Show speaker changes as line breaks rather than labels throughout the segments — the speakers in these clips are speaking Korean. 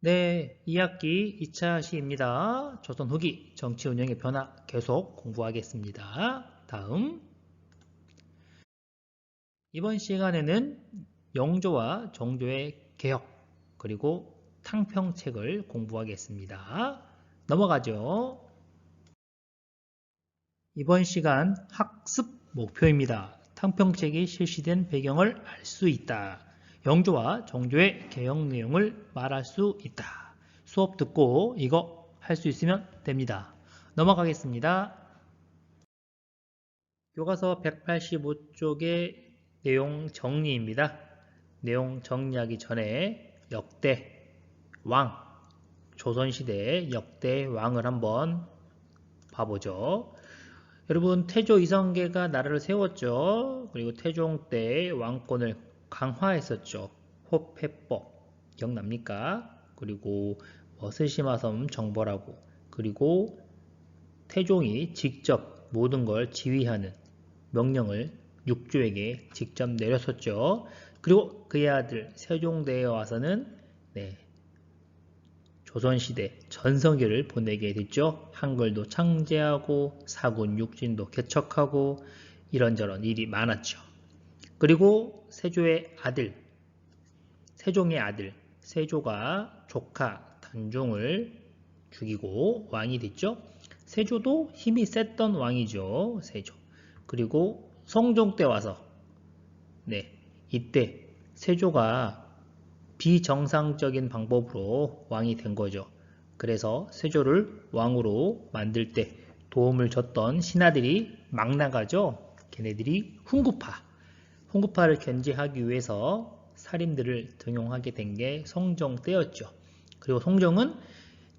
네, 2학기 2차 시입니다. 조선 후기 정치 운영의 변화 계속 공부하겠습니다. 다음, 이번 시간에는 영조와 정조의 개혁, 그리고 탕평책을 공부하겠습니다. 넘어가죠. 이번 시간 학습 목표입니다. 탕평책이 실시된 배경을 알 수 있다. 영조와 정조의 개혁 내용을 말할 수 있다. 수업 듣고 이거 할 수 있으면 됩니다. 넘어가겠습니다. 교과서 185쪽의 내용 정리입니다. 내용 정리하기 전에 역대 왕, 조선시대 역대 왕을 한번 봐보죠. 여러분 태조 이성계가 나라를 세웠죠. 그리고 태종 때 왕권을 강화했었죠. 호패법 기억납니까? 그리고 스시마섬 정벌하고 그리고 태종이 직접 모든 걸 지휘하는 명령을 육조에게 직접 내렸었죠. 그리고 그의 아들 세종대에 와서는 조선시대 전성기를 보내게 됐죠. 한글도 창제하고 사군 육진도 개척하고 이런저런 일이 많았죠. 그리고 세종의 아들 세조가 조카 단종을 죽이고 왕이 됐죠. 세조도 힘이 셌던 왕이죠. 세조. 그리고 성종 때 와서 이때 세조가 비정상적인 방법으로 왕이 된 거죠. 그래서 세조를 왕으로 만들 때 도움을 줬던 신하들이 막 나가죠. 걔네들이 훈구파를 견제하기 위해서 살인들을 등용하게 된 게 성종 때였죠. 그리고 성종은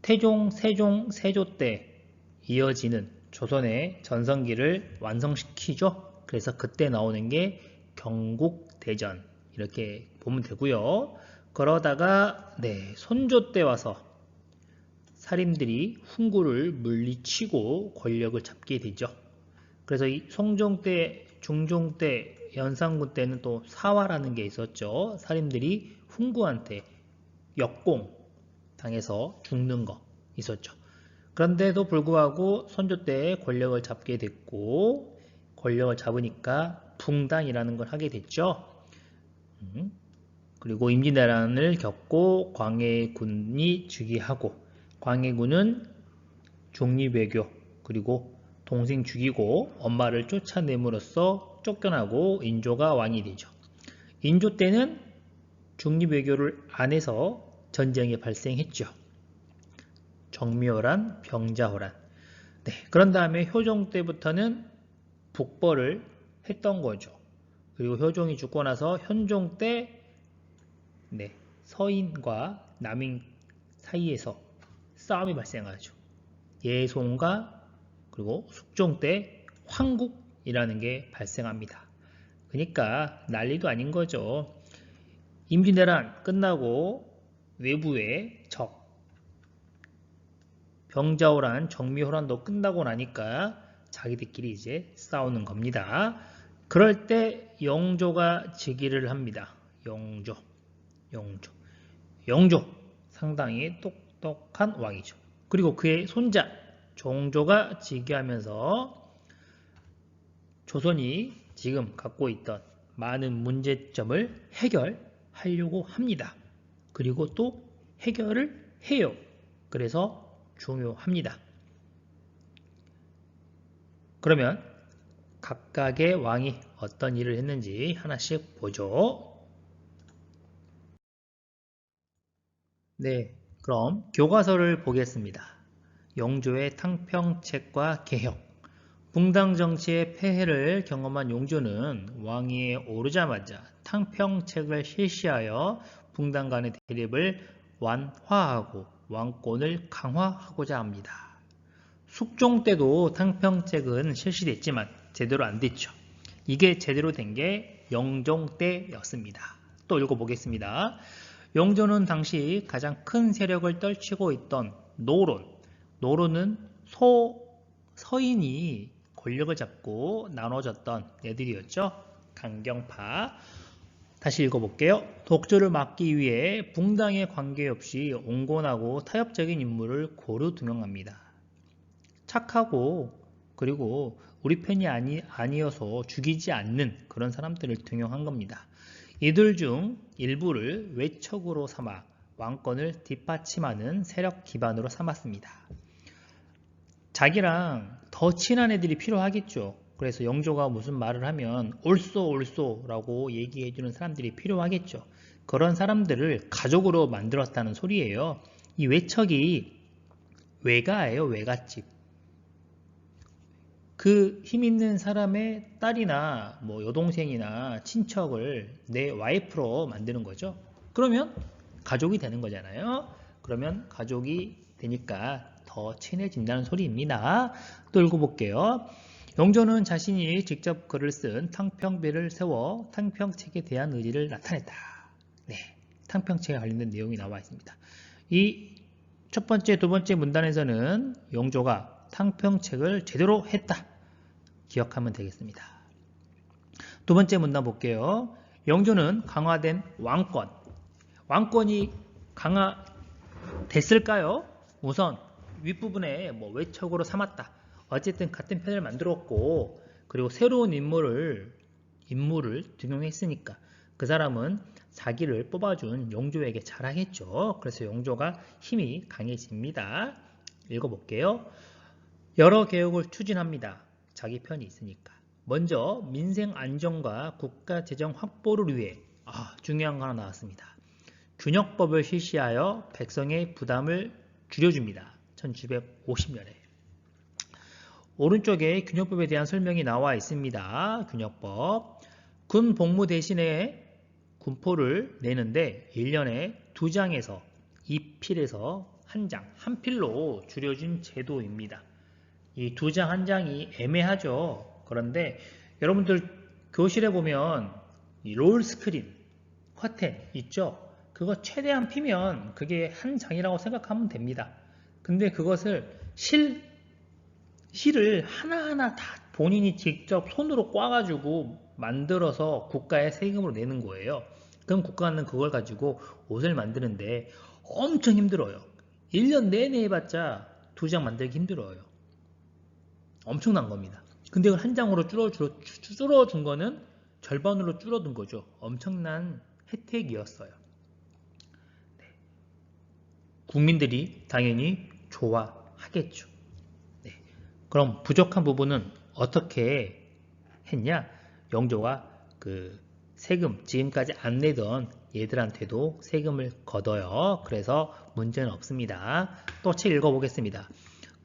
태종, 세종, 세조 때 이어지는 조선의 전성기를 완성시키죠. 그래서 그때 나오는 게 경국대전 이렇게 보면 되고요. 그러다가 손조 때 와서 살인들이 훈구를 물리치고 권력을 잡게 되죠. 그래서 이 성종 때, 중종 때, 연산군 때는 또 사화라는 게 있었죠. 살인들이 훈구한테 역공 당해서 죽는 거 있었죠. 그런데도 불구하고 선조 때 권력을 잡게 됐고 권력을 잡으니까 붕당이라는 걸 하게 됐죠. 그리고 임진왜란을 겪고 광해군이 즉위하고 광해군은 중립외교 그리고 동생 죽이고 엄마를 쫓아냄으로써 쫓겨나고 인조가 왕이 되죠. 인조 때는 중립외교를 안 해서 전쟁이 발생했죠. 정미호란, 병자호란. 그런 다음에 효종 때부터는 북벌을 했던 거죠. 그리고 효종이 죽고 나서 현종 때 서인과 남인 사이에서 싸움이 발생하죠. 예송과 그리고 숙종 때 황국이라는 게 발생합니다. 그러니까 난리도 아닌 거죠. 임진왜란 끝나고 외부의 적, 병자호란, 정미호란도 끝나고 나니까 자기들끼리 이제 싸우는 겁니다. 그럴 때 영조가 즉위를 합니다. 영조. 상당히 똑똑한 왕이죠. 그리고 그의 손자 종조가 즉위하면서 조선이 지금 갖고 있던 많은 문제점을 해결하려고 합니다. 그리고 또 해결을 해요. 그래서 중요합니다. 그러면 각각의 왕이 어떤 일을 했는지 하나씩 보죠. 그럼 교과서를 보겠습니다. 영조의 탕평책과 개혁. 붕당 정치의 폐해를 경험한 용조는 왕위에 오르자마자 탕평책을 실시하여 붕당 간의 대립을 완화하고 왕권을 강화하고자 합니다. 숙종 때도 탕평책은 실시됐지만 제대로 안 됐죠. 이게 제대로 된 게 영종 때였습니다. 또 읽어보겠습니다. 영조는 당시 가장 큰 세력을 떨치고 있던 노론은 서인이 권력을 잡고 나눠졌던 애들이었죠. 강경파. 다시 읽어볼게요. 독주를 막기 위해 붕당에 관계없이 온건하고 타협적인 인물을 고루 등용합니다. 착하고 그리고 우리 편이 아니어서 죽이지 않는 그런 사람들을 등용한 겁니다. 이들 중 일부를 외척으로 삼아 왕권을 뒷받침하는 세력 기반으로 삼았습니다. 자기랑 더 친한 애들이 필요하겠죠. 그래서 영조가 무슨 말을 하면 옳소 라고 얘기해주는 사람들이 필요하겠죠. 그런 사람들을 가족으로 만들었다는 소리예요. 이 외척이 외가예요. 외갓집. 그 힘 있는 사람의 딸이나 뭐 여동생이나 친척을 내 와이프로 만드는 거죠. 그러면 가족이 되는 거잖아요. 그러면 가족이 되니까 더 친해진다는 소리입니다. 또 읽어볼게요. 영조는 자신이 직접 글을 쓴 탕평배를 세워 탕평책에 대한 의지를 나타냈다. 네, 탕평책에 관련된 내용이 나와 있습니다. 이 첫 번째, 두 번째 문단에서는 영조가 탕평책을 제대로 했다. 기억하면 되겠습니다. 두 번째 문단 볼게요. 영조는 강화된 왕권이 강화됐을까요? 우선 윗부분에 뭐 외척으로 삼았다. 어쨌든 같은 편을 만들었고 그리고 새로운 인물을 등용했으니까 그 사람은 자기를 뽑아준 영조에게 잘하겠죠. 그래서 영조가 힘이 강해집니다. 읽어볼게요. 여러 개혁을 추진합니다. 자기 편이 있으니까. 먼저 민생 안정과 국가 재정 확보를 위해 중요한 거 하나 나왔습니다. 균역법을 실시하여 백성의 부담을 줄여줍니다. 1750년에. 오른쪽에 균역법에 대한 설명이 나와 있습니다. 균역법. 군 복무 대신에 군포를 내는데 1년에 2장에서 2필에서 1장, 한 필로 줄여준 제도입니다. 이 2장 1장이 애매하죠. 그런데 여러분들 교실에 보면 이 롤 스크린, 커튼 있죠? 그거 최대한 피면 그게 한 장이라고 생각하면 됩니다. 근데 그것을 실을 하나하나 다 본인이 직접 손으로 꽈가지고 만들어서 국가에 세금으로 내는 거예요. 그럼 국가는 그걸 가지고 옷을 만드는데 엄청 힘들어요. 1년 내내 해봤자 2장 만들기 힘들어요. 엄청난 겁니다. 근데 그걸 한 장으로 줄어준 거는 절반으로 줄어든 거죠. 엄청난 혜택이었어요. 네. 국민들이 당연히 좋아하겠죠. 네. 그럼 부족한 부분은 어떻게 했냐? 영조가 그 세금 지금까지 안 내던 얘들한테도 세금을 걷어요. 그래서 문제는 없습니다. 또 책 읽어보겠습니다.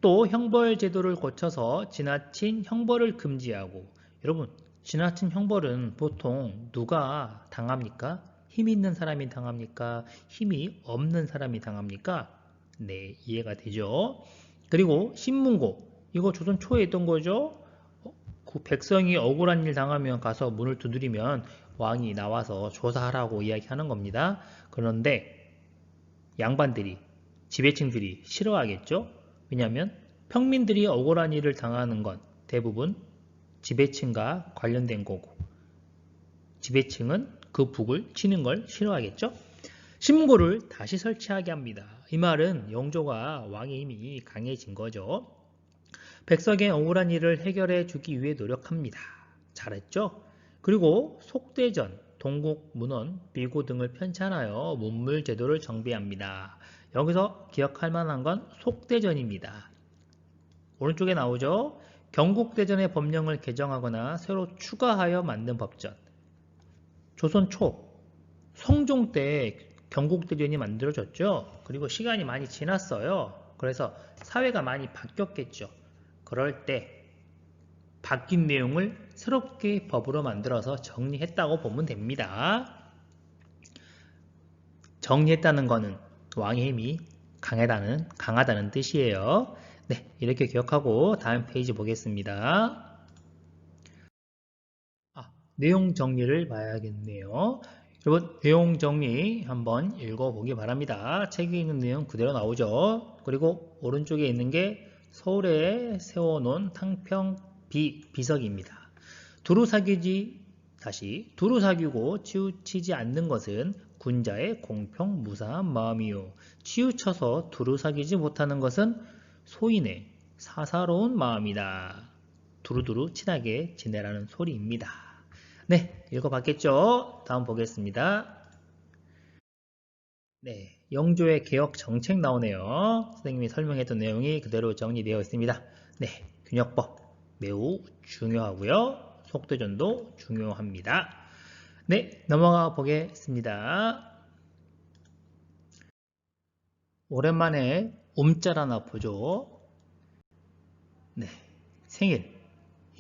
또 형벌 제도를 고쳐서 지나친 형벌을 금지하고, 여러분 지나친 형벌은 보통 누가 당합니까? 힘이 있는 사람이 당합니까? 힘이 없는 사람이 당합니까? 네, 이해가 되죠. 그리고 신문고, 이거 조선 초에 있던 거죠. 그 백성이 억울한 일 당하면 가서 문을 두드리면 왕이 나와서 조사하라고 이야기하는 겁니다. 그런데 양반들이, 지배층들이 싫어하겠죠. 왜냐하면 평민들이 억울한 일을 당하는 건 대부분 지배층과 관련된 거고, 지배층은 그 북을 치는 걸 싫어하겠죠. 신문고를 다시 설치하게 합니다. 이 말은 영조가 왕의 힘이 강해진 거죠. 백성의 억울한 일을 해결해 주기 위해 노력합니다. 잘했죠? 그리고 속대전, 동국, 문헌, 비고 등을 편찬하여 문물 제도를 정비합니다. 여기서 기억할 만한 건 속대전입니다. 오른쪽에 나오죠? 경국대전의 법령을 개정하거나 새로 추가하여 만든 법전. 조선 초, 성종 때 경국대전이 만들어졌죠? 그리고 시간이 많이 지났어요. 그래서 사회가 많이 바뀌었겠죠. 그럴 때 바뀐 내용을 새롭게 법으로 만들어서 정리했다고 보면 됩니다. 정리했다는 것은 왕의 힘이 강하다는 뜻이에요. 네, 이렇게 기억하고 다음 페이지 보겠습니다. 내용 정리를 봐야겠네요. 여러분, 내용 정리 한번 읽어보기 바랍니다. 책에 있는 내용 그대로 나오죠. 그리고 오른쪽에 있는 게 서울에 세워놓은 탕평 비석입니다. 두루사귀지 다시 두루 사귀고 치우치지 않는 것은 군자의 공평 무사한 마음이요. 치우쳐서 두루 사귀지 못하는 것은 소인의 사사로운 마음이다. 두루두루 친하게 지내라는 소리입니다. 네, 읽어봤겠죠? 다음 보겠습니다. 네, 영조의 개혁 정책 나오네요. 선생님이 설명했던 내용이 그대로 정리되어 있습니다. 네, 균역법 매우 중요하고요. 속도전도 중요합니다. 네, 넘어가 보겠습니다. 오랜만에 움짤 하나 보죠. 네, 생일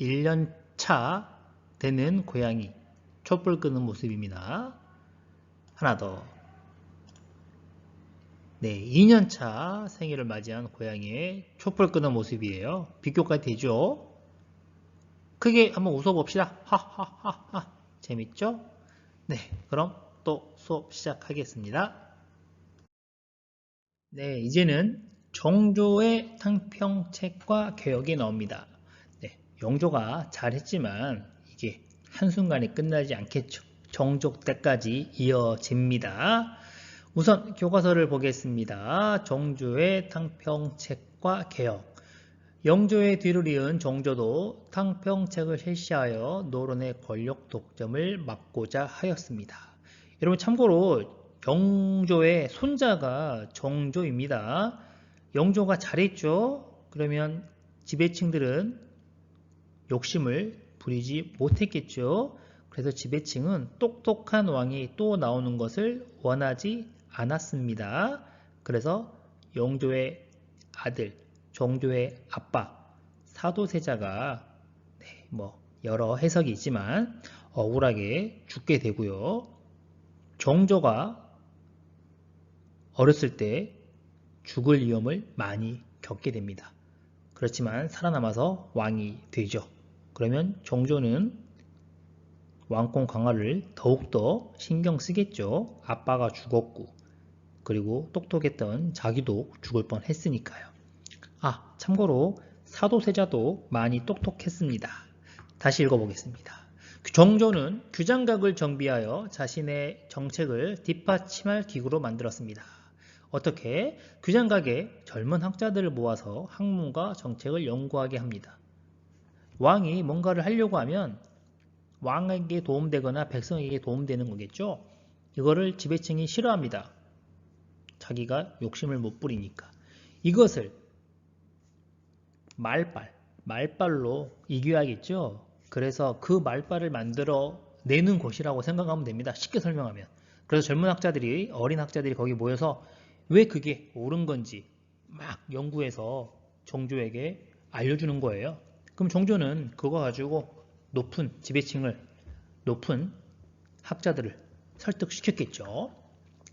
1년차 되는 고양이 촛불 끄는 모습입니다. 하나 더. 네, 2년차 생일을 맞이한 고양이의 촛불 끄는 모습이에요. 비교가 되죠? 크게 한번 웃어봅시다. 하하하하. 재밌죠? 네, 그럼 또 수업 시작하겠습니다. 네, 이제는 정조의 탕평책과 개혁이 나옵니다. 네, 영조가 잘했지만 이게 한순간에 끝나지 않겠죠. 정조 때까지 이어집니다. 우선 교과서를 보겠습니다. 정조의 탕평책과 개혁. 영조의 뒤를 이은 정조도 탕평책을 실시하여 노론의 권력 독점을 막고자 하였습니다. 여러분 참고로 영조의 손자가 정조입니다. 영조가 잘했죠? 그러면 지배층들은 욕심을 부리지 못했겠죠? 그래서 지배층은 똑똑한 왕이 또 나오는 것을 원하지 않았습니다. 그래서 영조의 아들, 정조의 아빠, 사도세자가 여러 해석이 있지만 억울하게 죽게 되고요. 정조가 어렸을 때 죽을 위험을 많이 겪게 됩니다. 그렇지만 살아남아서 왕이 되죠. 그러면 정조는 왕권 강화를 더욱더 신경 쓰겠죠. 아빠가 죽었고 그리고 똑똑했던 자기도 죽을 뻔했으니까요. 참고로 사도세자도 많이 똑똑했습니다. 다시 읽어보겠습니다. 정조는 규장각을 정비하여 자신의 정책을 뒷받침할 기구로 만들었습니다. 어떻게? 규장각에 젊은 학자들을 모아서 학문과 정책을 연구하게 합니다. 왕이 뭔가를 하려고 하면 왕에게 도움되거나 백성에게 도움되는 거겠죠? 이거를 지배층이 싫어합니다. 자기가 욕심을 못 부리니까. 이것을 말발로 이겨야겠죠? 그래서 그 말발을 만들어 내는 곳이라고 생각하면 됩니다. 쉽게 설명하면. 그래서 젊은 학자들이, 어린 학자들이 거기 모여서 왜 그게 옳은 건지 막 연구해서 정조에게 알려주는 거예요. 그럼 정조는 그거 가지고 높은 지배층을, 높은 학자들을 설득시켰겠죠.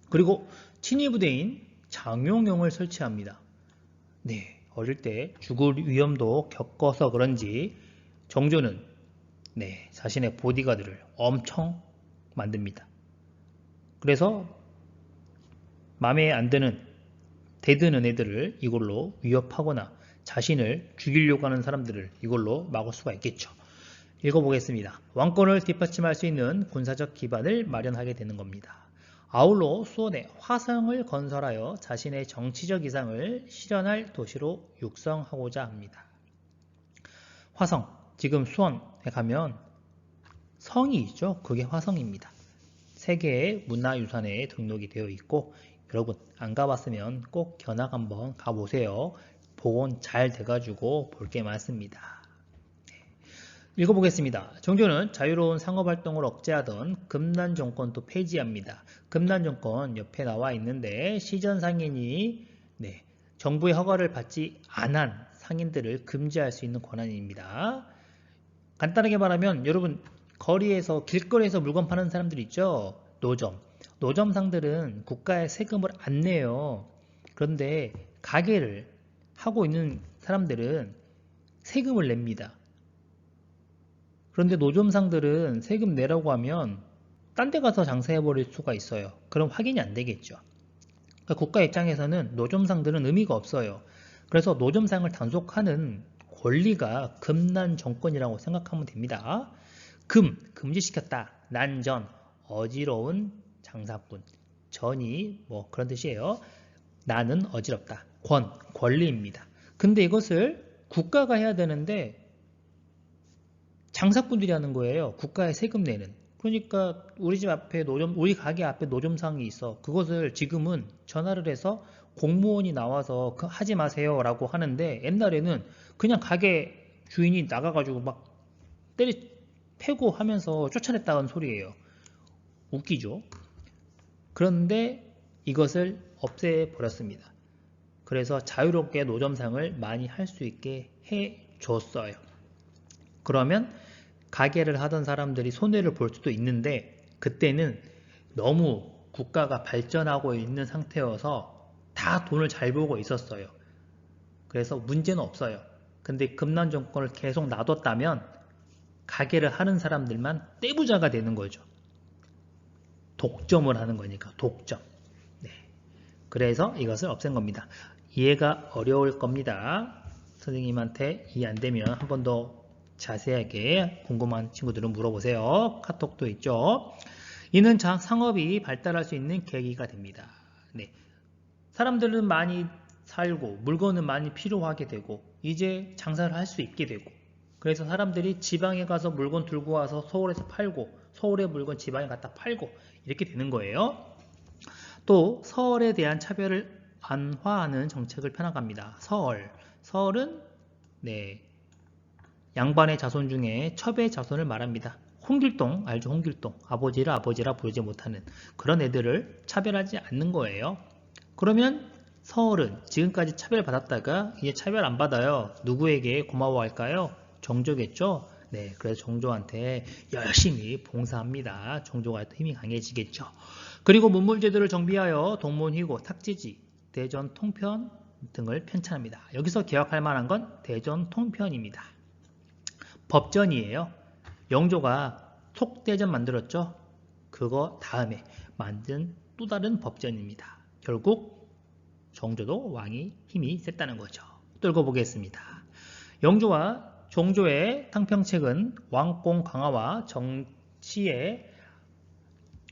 그리고 친위부대인 장용영을 설치합니다. 네, 어릴 때 죽을 위험도 겪어서 그런지 정조는 자신의 보디가드를 엄청 만듭니다. 그래서 마음에 안 드는, 대드는 애들을 이걸로 위협하거나 자신을 죽이려고 하는 사람들을 이걸로 막을 수가 있겠죠. 읽어보겠습니다. 왕권을 뒷받침할 수 있는 군사적 기반을 마련하게 되는 겁니다. 아울러 수원에 화성을 건설하여 자신의 정치적 이상을 실현할 도시로 육성하고자 합니다. 화성, 지금 수원에 가면 성이 있죠. 그게 화성입니다. 세계의 문화유산에 등록이 되어 있고 여러분 안 가봤으면 꼭 견학 한번 가보세요. 복원 잘 돼가지고 볼 게 많습니다. 읽어보겠습니다. 정조는 자유로운 상업활동을 억제하던 금난정권도 폐지합니다. 금난정권 옆에 나와 있는데 시전상인이 정부의 허가를 받지 않은 상인들을 금지할 수 있는 권한입니다. 간단하게 말하면 여러분 거리에서 길거리에서 물건 파는 사람들 있죠. 노점상들은 국가에 세금을 안 내요. 그런데 가게를 하고 있는 사람들은 세금을 냅니다. 그런데 노점상들은 세금 내라고 하면 딴 데 가서 장사해버릴 수가 있어요. 그럼 확인이 안 되겠죠. 그러니까 국가 입장에서는 노점상들은 의미가 없어요. 그래서 노점상을 단속하는 권리가 금난 정권이라고 생각하면 됩니다. 금지시켰다. 난전, 어지러운 장사꾼. 전이 뭐 그런 뜻이에요. 나는 어지럽다. 권리입니다. 근데 이것을 국가가 해야 되는데 장사꾼들이 하는 거예요. 국가에 세금 내는. 그러니까 우리 집 앞에 우리 가게 앞에 노점상이 있어. 그것을 지금은 전화를 해서 공무원이 나와서 하지 마세요라고 하는데 옛날에는 그냥 가게 주인이 나가가지고 막 패고 하면서 쫓아냈다는 소리예요. 웃기죠? 그런데 이것을 없애버렸습니다. 그래서 자유롭게 노점상을 많이 할 수 있게 해줬어요. 그러면 가게를 하던 사람들이 손해를 볼 수도 있는데 그때는 너무 국가가 발전하고 있는 상태여서 다 돈을 잘 벌고 있었어요. 그래서 문제는 없어요. 근데 금난 정권을 계속 놔뒀다면 가게를 하는 사람들만 떼부자가 되는 거죠. 독점을 하는 거니까 독점. 네. 그래서 이것을 없앤 겁니다. 이해가 어려울 겁니다. 선생님한테 이해 안 되면 한 번 더 자세하게 궁금한 친구들은 물어보세요. 카톡도 있죠. 이는 상업이 발달할 수 있는 계기가 됩니다. 네. 사람들은 많이 살고 물건은 많이 필요하게 되고 이제 장사를 할 수 있게 되고 그래서 사람들이 지방에 가서 물건 들고 와서 서울에서 팔고 서울의 물건 지방에 갖다 팔고 이렇게 되는 거예요. 또 서울에 대한 차별을 완화하는 정책을 펴나갑니다. 서울은 네, 양반의 자손 중에 첩의 자손을 말합니다. 홍길동 알죠? 홍길동 아버지를 아버지라 부르지 못하는 그런 애들을 차별하지 않는 거예요. 그러면 서울은 지금까지 차별받았다가 이제 차별 안 받아요. 누구에게 고마워할까요? 정조겠죠? 네, 그래서 정조한테 열심히 봉사합니다. 정조가 힘이 강해지겠죠. 그리고 문물제도를 정비하여 동문희고, 탁지지, 대전 통편 등을 편찬합니다. 여기서 기억할 만한 건 대전 통편입니다. 법전이에요. 영조가 속대전 만들었죠. 그거 다음에 만든 또 다른 법전입니다. 결국 정조도 왕이 힘이 셌다는 거죠. 떨고 보겠습니다. 영조와 정조의 탕평책은 왕공 강화와 정치의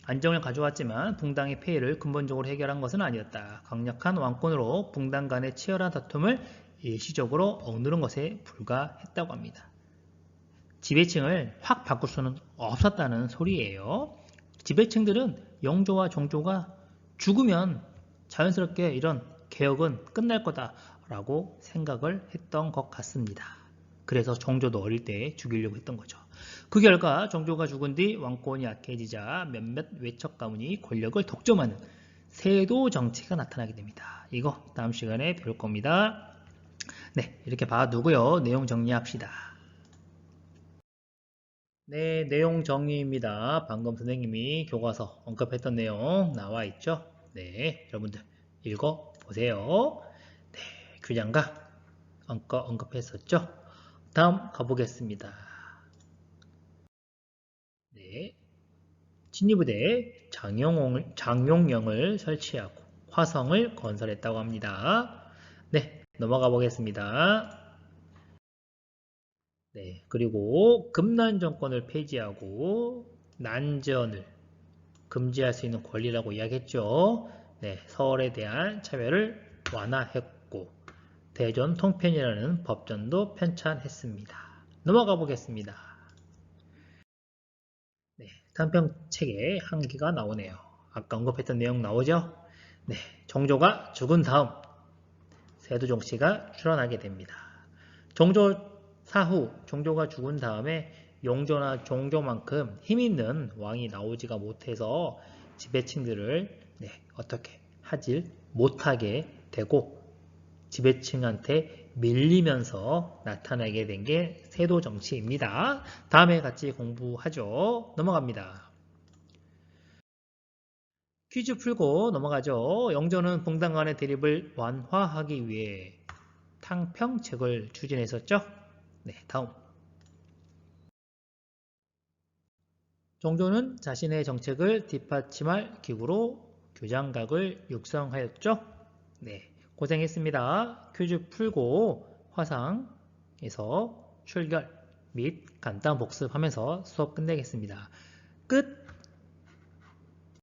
안정을 가져왔지만 붕당의 폐해를 근본적으로 해결한 것은 아니었다. 강력한 왕권으로 붕당 간의 치열한 다툼을 일시적으로 억누른 것에 불과했다고 합니다. 지배층을 확 바꿀 수는 없었다는 소리예요. 지배층들은 영조와 정조가 죽으면 자연스럽게 이런 개혁은 끝날 거다라고 생각을 했던 것 같습니다. 그래서 정조도 어릴 때 죽이려고 했던 거죠. 그 결과 정조가 죽은 뒤 왕권이 약해지자 몇몇 외척 가문이 권력을 독점하는 세도 정치가 나타나게 됩니다. 이거 다음 시간에 배울 겁니다. 네, 이렇게 봐두고요. 내용 정리합시다. 네, 내용 정리입니다. 방금 선생님이 교과서 언급했던 내용 나와 있죠? 네, 여러분들 읽어보세요. 네, 교장과 언급했었죠? 다음 가보겠습니다. 네, 진위부대에 장용령을 설치하고 화성을 건설했다고 합니다. 네, 넘어가 보겠습니다. 네, 그리고 금난 정권을 폐지하고 난전을 금지할 수 있는 권리라고 이야기했죠. 네, 서울에 대한 차별을 완화했고 대전 통편이라는 법전도 편찬했습니다. 넘어가 보겠습니다. 네, 단편책에 한계가 나오네요. 아까 언급했던 내용 나오죠? 네, 정조가 죽은 다음 세두종씨가 출원하게 됩니다. 정조 사후 정조가 죽은 다음에 용조나 종조만큼 힘있는 왕이 나오지가 못해서 지배층들을 어떻게 하질 못하게 되고 지배층한테 밀리면서 나타나게 된 게 세도정치입니다. 다음에 같이 공부하죠. 넘어갑니다. 퀴즈 풀고 넘어가죠. 영조는 붕당 간의 대립을 완화하기 위해 탕평책을 추진했었죠. 네, 다음. 정조는 자신의 정책을 뒷받침할 기구로 교장각을 육성하였죠. 네, 고생했습니다. 퀴즈 풀고 화상에서 출결. 및 간단 복습하면서 수업 끝내겠습니다. 끝!